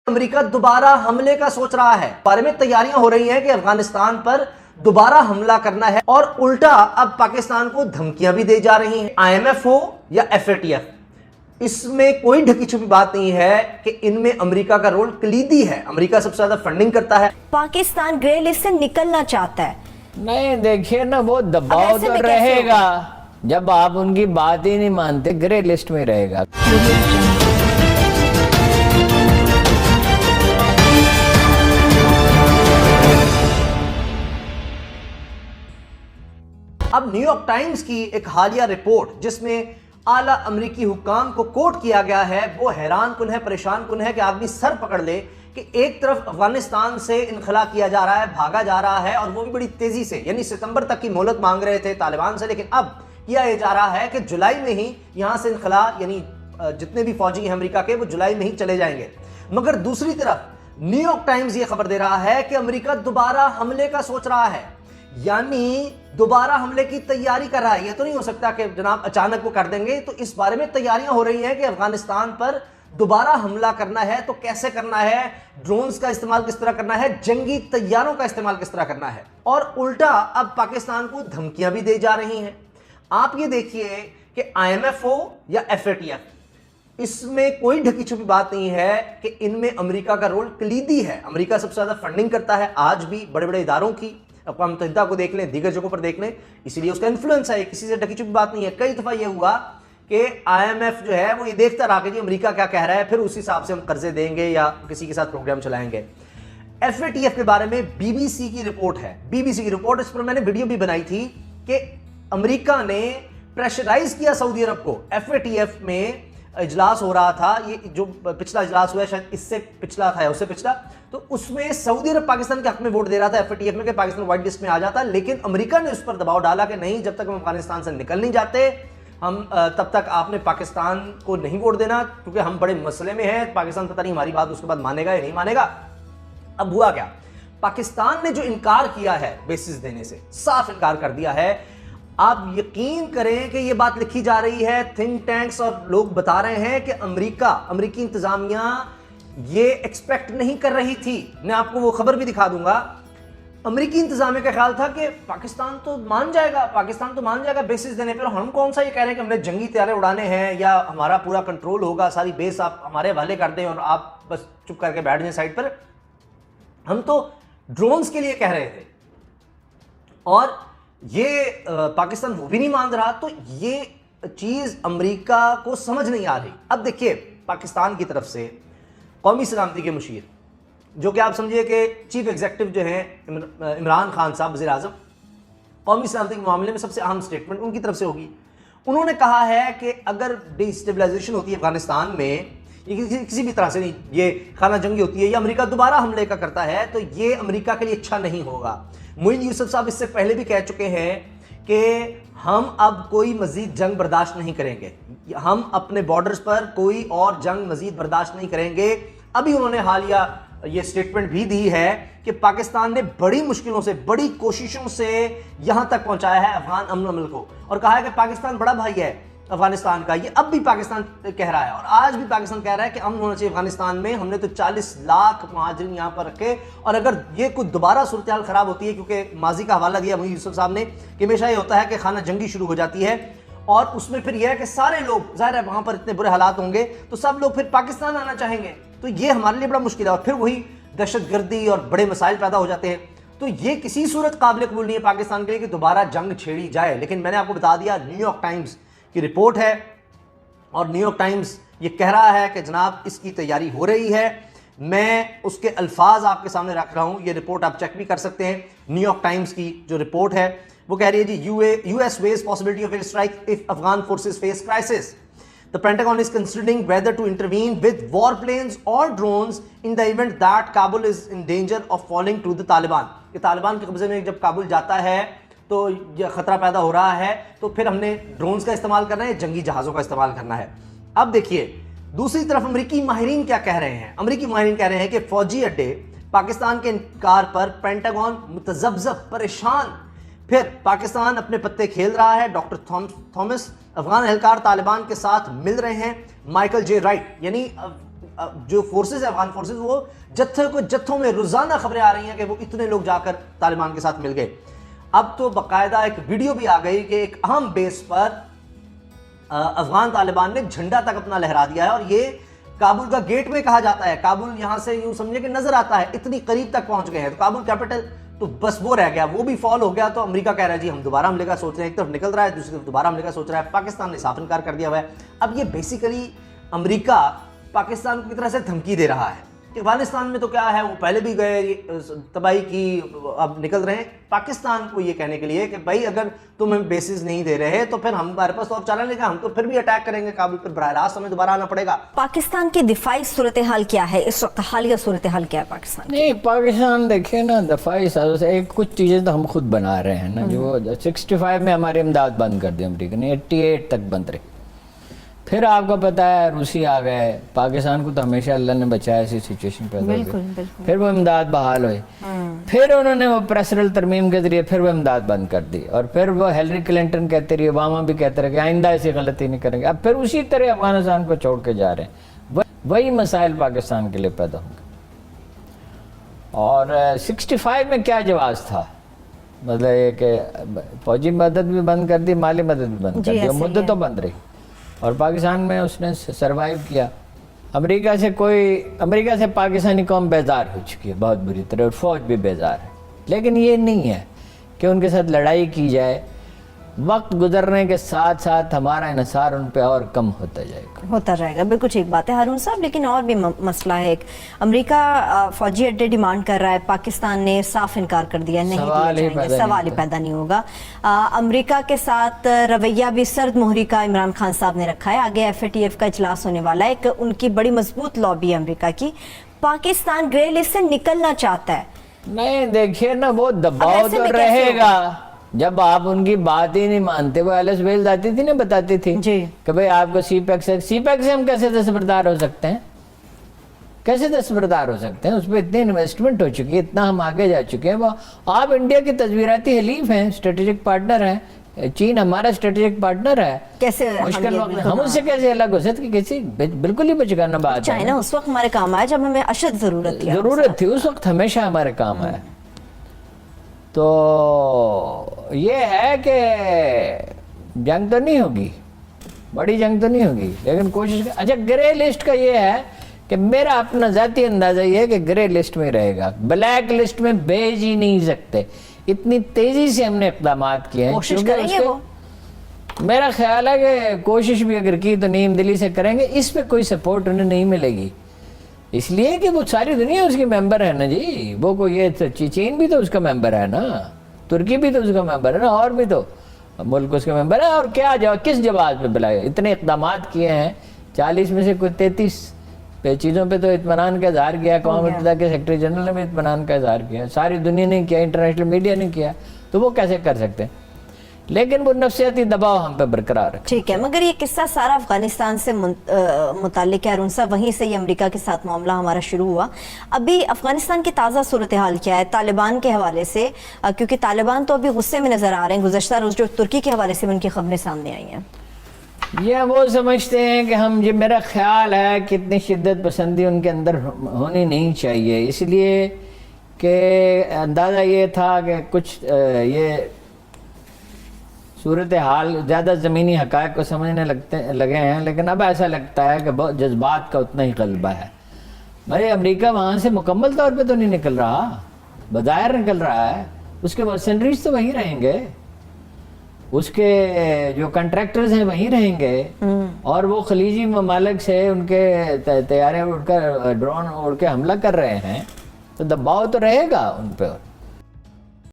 امریکہ دوبارہ حملے کا سوچ رہا ہے، بارے میں تیاریاں ہو رہی ہیں کہ افغانستان پر دوبارہ حملہ کرنا ہے، اور الٹا اب پاکستان کو دھمکیاں بھی دی جا رہی ہیں۔ آئی ایم ایف ہو یا ایف اے ٹی ایف، اس میں کوئی ڈھکی چھپی بات نہیں ہے کہ ان میں امریکہ کا رول کلیدی ہے۔ امریکہ سب سے زیادہ فنڈنگ کرتا ہے۔ پاکستان گرے لسٹ سے نکلنا چاہتا ہے۔ نہیں دیکھیے نا، وہ دباؤ تو رہے گا، جب آپ ان کی بات ہی نہیں مانتے گرے لسٹ میں رہے گا۔ اب نیو یارک ٹائمز کی ایک حالیہ رپورٹ جس میں اعلیٰ امریکی حکام کو کوٹ کیا گیا ہے، وہ حیران کن ہے، پریشان کن ہے کہ آدمی سر پکڑ لے کہ ایک طرف افغانستان سے انخلا کیا جا رہا ہے، بھاگا جا رہا ہے، اور وہ بھی بڑی تیزی سے، یعنی ستمبر تک کی مہلت مانگ رہے تھے طالبان سے، لیکن اب کیا یہ جا رہا ہے کہ جولائی میں ہی یہاں سے انخلا، یعنی جتنے بھی فوجی ہیں امریکہ کے، وہ جولائی میں ہی چلے جائیں گے۔ مگر دوسری طرف نیو یارک ٹائمز یہ خبر دے رہا ہے کہ امریکہ دوبارہ حملے کا سوچ رہا ہے، یعنی دوبارہ حملے کی تیاری کر رہا ہے۔ یہ تو نہیں ہو سکتا کہ جناب اچانک وہ کر دیں گے، تو اس بارے میں تیاریاں ہو رہی ہیں کہ افغانستان پر دوبارہ حملہ کرنا ہے تو کیسے کرنا ہے، ڈرونز کا استعمال کس طرح کرنا ہے، جنگی طیاروں کا استعمال کس طرح کرنا ہے، اور الٹا اب پاکستان کو دھمکیاں بھی دی جا رہی ہیں۔ آپ یہ دیکھیے کہ آئی ایم ایف ہو یا ایف اے ٹی ایف، اس میں کوئی ڈھکی چھپی بات نہیں ہے کہ ان میں امریکہ کا رول کلیدی ہے۔ امریکہ سب سے زیادہ فنڈنگ کرتا ہے آج بھی بڑے بڑے اداروں کی، اقوام متحدہ کو دیکھ لیں، دیگر جگہوں پر دیکھ لیں، اسی لیے اس کا انفلوئنس ہے، کسی سے ڈھکی چھپی بات نہیں ہے۔ کئی دفعہ یہ ہوا کہ آئی ایم ایف جو ہے وہ یہ دیکھتا رہا کہ جی امریکہ کیا کہہ رہا ہے، پھر اسی حساب سے ہم قرضے دیں گے یا کسی کے ساتھ پروگرام چلائیں گے۔ ایف اے ٹی ایف کے بارے میں بی بی سی کی رپورٹ ہے، بی بی سی کی رپورٹ، اس پر میں نے ویڈیو بھی بنائی تھی کہ امریکہ نے پریشرائز کیا سعودی عرب کو۔ ایف اے ٹی ایف میں اجلاس ہو رہا تھا، یہ جو پچھلا اجلاس ہوا ہے، شاید اس سے پچھلا تھا یا اس سے پچھلا، تو اس میں سعودی عرب پاکستان کے حق میں ووٹ دے رہا تھا ایف اے ٹی ایف میں کہ پاکستان وائٹ لسٹ میں آ جاتا، لیکن امریکہ نے اس پر دباؤ ڈالا کہ نہیں، جب تک ہم افغانستان سے نکل نہیں جاتے ہم تب تک آپ نے پاکستان کو نہیں ووٹ دینا، کیونکہ ہم بڑے مسئلے میں ہیں، پاکستان پتہ نہیں ہماری بات اس کے بعد مانے گا یا نہیں مانے گا۔ اب ہوا کیا، پاکستان نے جو انکار کیا ہے بیسز دینے سے، صاف انکار کر دیا ہے۔ آپ یقین کریں کہ یہ بات لکھی جا رہی ہے، تھنک ٹینکس اور لوگ بتا رہے ہیں کہ امریکی انتظامیہ یہ ایکسپیکٹ نہیں کر رہی تھی۔ میں آپ کو وہ خبر بھی دکھا دوں گا۔ امریکی انتظامیہ کا خیال تھا کہ پاکستان تو مان جائے گا بیسز دینے پر، ہم کون سا یہ کہہ رہے ہیں کہ ہم نے جنگی طیارے اڑانے ہیں یا ہمارا پورا کنٹرول ہوگا، ساری بیس آپ ہمارے حوالے کر دیں اور آپ بس چپ کر کے بیٹھ جائیں سائڈ پر۔ ہم تو ڈرونز کے لیے کہہ رہے تھے، اور یہ پاکستان وہ بھی نہیں مان رہا، تو یہ چیز امریکہ کو سمجھ نہیں آ رہی۔ اب دیکھیے پاکستان کی طرف سے قومی سلامتی کے مشیر، جو کہ آپ سمجھیے کہ چیف ایگزیکٹو جو ہیں عمران خان صاحب وزیر اعظم، قومی سلامتی کے معاملے میں سب سے اہم سٹیٹمنٹ ان کی طرف سے ہوگی۔ انہوں نے کہا ہے کہ اگر ڈی اسٹیبلائزیشن ہوتی ہے افغانستان میں، کسی بھی طرح سے نہیں، یہ خانہ جنگی ہوتی ہے یا امریکہ دوبارہ حملے کا کرتا ہے، تو یہ امریکہ کے لیے اچھا نہیں ہوگا۔ معین یوسف صاحب اس سے پہلے بھی کہہ چکے ہیں کہ ہم اب کوئی مزید جنگ برداشت نہیں کریں گے، ہم اپنے بارڈرز پر کوئی اور جنگ مزید برداشت نہیں کریں گے۔ ابھی انہوں نے حالیہ یہ سٹیٹمنٹ بھی دی ہے کہ پاکستان نے بڑی مشکلوں سے، بڑی کوششوں سے یہاں تک پہنچایا ہے افغان امن عمل کو، اور کہا ہے کہ پاکستان بڑا بھائی ہے افغانستان کا۔ یہ اب بھی پاکستان کہہ رہا ہے، اور آج بھی پاکستان کہہ رہا ہے کہ امن ہونا چاہیے افغانستان میں۔ ہم نے تو 40 لاکھ مہاجرین یہاں پر رکھے، اور اگر یہ کوئی دوبارہ صورتحال خراب ہوتی ہے، کیونکہ ماضی کا حوالہ دیا معین یوسف صاحب نے کہ ہمیشہ یہ ہوتا ہے کہ خانہ جنگی شروع ہو جاتی ہے، اور اس میں پھر یہ ہے کہ سارے لوگ، ظاہر ہے وہاں پر اتنے برے حالات ہوں گے تو سب لوگ پھر پاکستان آنا چاہیں گے، تو یہ ہمارے لیے بڑا مشکل ہے، اور پھر وہی دہشت گردی اور بڑے مسائل پیدا ہو جاتے ہیں۔ تو یہ کسی صورت قابل قبول نہیں ہے پاکستان کے لیے کہ دوبارہ جنگ چھیڑی جائے۔ لیکن میں نے آپ کو بتا دیا، نیو یارک ٹائمز کی رپورٹ ہے، اور نیو یارک ٹائمز یہ کہہ رہا ہے کہ جناب اس کی تیاری ہو رہی ہے۔ میں اس کے الفاظ آپ کے سامنے رکھ رہا ہوں، یہ رپورٹ آپ چیک بھی کر سکتے ہیں۔ نیو یارک ٹائمز کی جو رپورٹ ہے وہ کہہ رہی ہے جی، U S was possibility of air strike if Afghan forces face crisis. The Pentagon is considering whether to intervene with warplanes or drones in the event that Kabul is in danger of falling to the Taliban. کہ طالبان کے قبضے میں جب کابل جاتا ہے تو یہ خطرہ پیدا ہو رہا ہے، تو پھر ہم نے ڈرونز کا استعمال کرنا ہے، جنگی جہازوں کا استعمال کرنا ہے۔ اب دیکھیے دوسری طرف امریکی ماہرین کیا کہہ رہے ہیں۔ امریکی ماہرین کہہ رہے ہیں کہ فوجی اڈے پاکستان کے انکار پر پینٹاگون متذبذب، پریشان، پھر پاکستان اپنے پتے کھیل رہا ہے۔ ڈاکٹر تھامس، افغان اہلکار طالبان کے ساتھ مل رہے ہیں۔ مائیکل جے رائٹ، یعنی جو فورسز ہیں افغان فورسز وہ جتھوں میں روزانہ خبریں آ رہی ہیں کہ وہ اتنے لوگ جا کر طالبان کے ساتھ مل گئے. اب تو باقاعدہ ایک ویڈیو بھی آ گئی کہ ایک اہم بیس پر افغان طالبان نے جھنڈا تک اپنا لہرا دیا ہے, اور یہ کابل کا گیٹ وے کہا جاتا ہے. کابل یہاں سے یوں سمجھے کہ نظر آتا ہے, اتنی قریب تک پہنچ گئے ہیں. تو کابل کیپٹل تو بس وہ رہ گیا, وہ بھی فال ہو گیا. تو امریکہ کہہ رہا ہے جی ہم دوبارہ حملے کا سوچ رہے ہیں, ایک طرف نکل رہا ہے دوسری طرف دوبارہ حملے کا سوچ رہا ہے. پاکستان نے صاف انکار کر دیا ہوا ہے. اب یہ بیسیکلی امریکہ پاکستان کو کی طرح سے دھمکی دے رہا ہے. افغانستان میں تو کیا ہے, وہ پہلے بھی گئے تباہی کی, اب نکل رہے ہیں پاکستان کو یہ کہنے کے لیے کہ بھائی اگر تم ہمیں بیسز نہیں دے رہے تو پھر ہمارے پاس اور چالیں لے گا, ہم تو پھر بھی اٹیک کریں گے کابل پر, براہ راست ہمیں دوبارہ آنا پڑے گا. پاکستان کی دفاعی صورتحال کیا ہے اس وقت, حالیہ صورتحال کیا ہے پاکستان کی؟ نہیں, پاکستان دیکھیں نا, دفاعی سازش ایک کچھ چیزیں تو ہم خود بنا رہے ہیں نا. جو 65 میں ہماری امداد بند کر دی امریکہ نے, 88 تک بند رہی. پھر آپ کو پتا ہے روسی آ گئے, پاکستان کو تو ہمیشہ اللہ نے بچایا, ایسی سچویشن پیدا ہوئی, پھر وہ امداد بحال ہوئی, پھر انہوں نے وہ پریسرل ترمیم کے ذریعے پھر وہ امداد بند کر دی, اور پھر وہ ہیلری کلنٹن کہتے رہی, اوباما بھی کہتے رہے کہ آئندہ ایسی غلطی نہیں کریں گے. اب پھر اسی طرح افغانستان کو چھوڑ کے جا رہے ہیں, وہی مسائل پاکستان کے لیے پیدا ہوں گے. اور 65 میں کیا جواز تھا, مطلب یہ کہ فوجی مدد بھی بند کر دی, مالی مدد بھی بند کر دی, مدت تو بند رہی, اور پاکستان میں اس نے سروائیو کیا. امریکہ سے پاکستانی قوم بیزار ہو چکی ہے بہت بری طرح, اور فوج بھی بیزار ہے. لیکن یہ نہیں ہے کہ ان کے ساتھ لڑائی کی جائے, وقت گزرنے کے ساتھ ساتھ ہمارا انحصار ان پہ اور کم ہوتا جائے گا. بالکل ٹھیک بات ہے ہارون صاحب. لیکن اور بھی مسئلہ ہے, ایک امریکہ فوجی اڈے ڈیمانڈ کر رہا ہے, پاکستان نے صاف انکار کر دیا, نہیں سوال ہی پیدا نہیں ہوگا. امریکہ کے ساتھ رویہ بھی سرد مہری کا عمران خان صاحب نے رکھا ہے. آگے FATF کا اجلاس ہونے والا ہے, ایک ان کی بڑی مضبوط لابی ہے امریکہ کی. پاکستان گرے لسٹ سے نکلنا چاہتا ہے. نہیں دیکھیے نا, وہ دباؤ تو رہے گا. جب آپ ان کی بات ہی نہیں مانتے, وہ ایلس ویلز آتی تھی نا, بتاتی تھی کہ بھئی آپ کو سی پیک سے ہم کیسے دستبردار ہو سکتے ہیں, کیسے دستبردار ہو سکتے ہیں, اس پہ اتنی انویسٹمنٹ ہو چکی ہے, اتنا ہم آگے جا چکے ہیں. وہ آپ انڈیا کی تجویراتی حلیف ہیں, اسٹریٹجک پارٹنر ہیں, چین ہمارا اسٹریٹجک پارٹنر ہے. کیسے مشکل وقت ہم اس سے کیسے الگ ہو سکتے, کسی بالکل ہی بچگانا بات ہے. چائنا اس وقت ہمارے کام آیا جب ہمیں اشد ضرورت تھی, اس وقت ہمیشہ ہمارے کام آیا. تو یہ ہے کہ جنگ تو نہیں ہوگی, بڑی جنگ تو نہیں ہوگی, لیکن کوشش. اچھا, گرے لسٹ کا یہ ہے کہ میرا اپنا ذاتی اندازہ یہ ہے کہ گرے لسٹ میں رہے گا, بلیک لسٹ میں بھیج ہی نہیں سکتے. اتنی تیزی سے ہم نے اقدامات کیے ہیں, کوشش کریں گے وہ. میرا خیال ہے کہ کوشش بھی اگر کی تو نیم دلی سے کریں گے. اس پہ کوئی سپورٹ انہیں نہیں ملے گی, اس لیے کہ وہ ساری دنیا اس کی ممبر ہے نا جی. وہ کوئی یہ چین بھی تو اس کا ممبر ہے نا, ترکی بھی تو اس کا ممبر ہے نا, اور بھی تو ملک اس کا ممبر ہے. اور کیا کس جواز پہ بلائے, اتنے اقدامات کیے ہیں, 40 میں سے کوئی 33 چیزوں پہ تو اطمینان کا اظہار کیا. اقوام متحدہ کے سیکرٹری جنرل نے بھی اطمینان کا اظہار کیا, ساری دنیا نے کیا, انٹرنیشنل میڈیا نے کیا, تو وہ کیسے کر سکتے ہیں. لیکن وہ نفسیاتی دباؤ ہم پہ برقرار ہے. ٹھیک ہے, مگر یہ قصہ سارا افغانستان سے متعلق ہے ارون صاحب, وہیں سے یہ امریکہ کے ساتھ معاملہ ہمارا شروع ہوا. ابھی افغانستان کی تازہ صورتحال کیا ہے طالبان کے حوالے سے, کیونکہ طالبان تو ابھی غصے میں نظر آ رہے ہیں. گزشتہ روز جو ترکی کے حوالے سے ان کی خبریں سامنے آئی ہیں, یہ وہ سمجھتے ہیں کہ ہم, یہ میرا خیال ہے کہ اتنی شدت پسندی ان کے اندر ہونی نہیں چاہیے, اس لیے کہ اندازہ یہ تھا کہ کچھ یہ صورتحال زیادہ زمینی حقائق کو سمجھنے لگے ہیں. لیکن اب ایسا لگتا ہے کہ بہت جذبات کا اتنا ہی غلبہ ہے. بھائی امریکہ وہاں سے مکمل طور پہ تو نہیں نکل رہا, بظاہر نکل رہا ہے. اس کے مرسنریز تو وہیں رہیں گے, اس کے جو کنٹریکٹرز ہیں وہیں رہیں گے, اور وہ خلیجی ممالک سے ان کے طیارے اڑ کر, ڈرون اڑ کے حملہ کر رہے ہیں, تو دباؤ تو رہے گا ان پہ.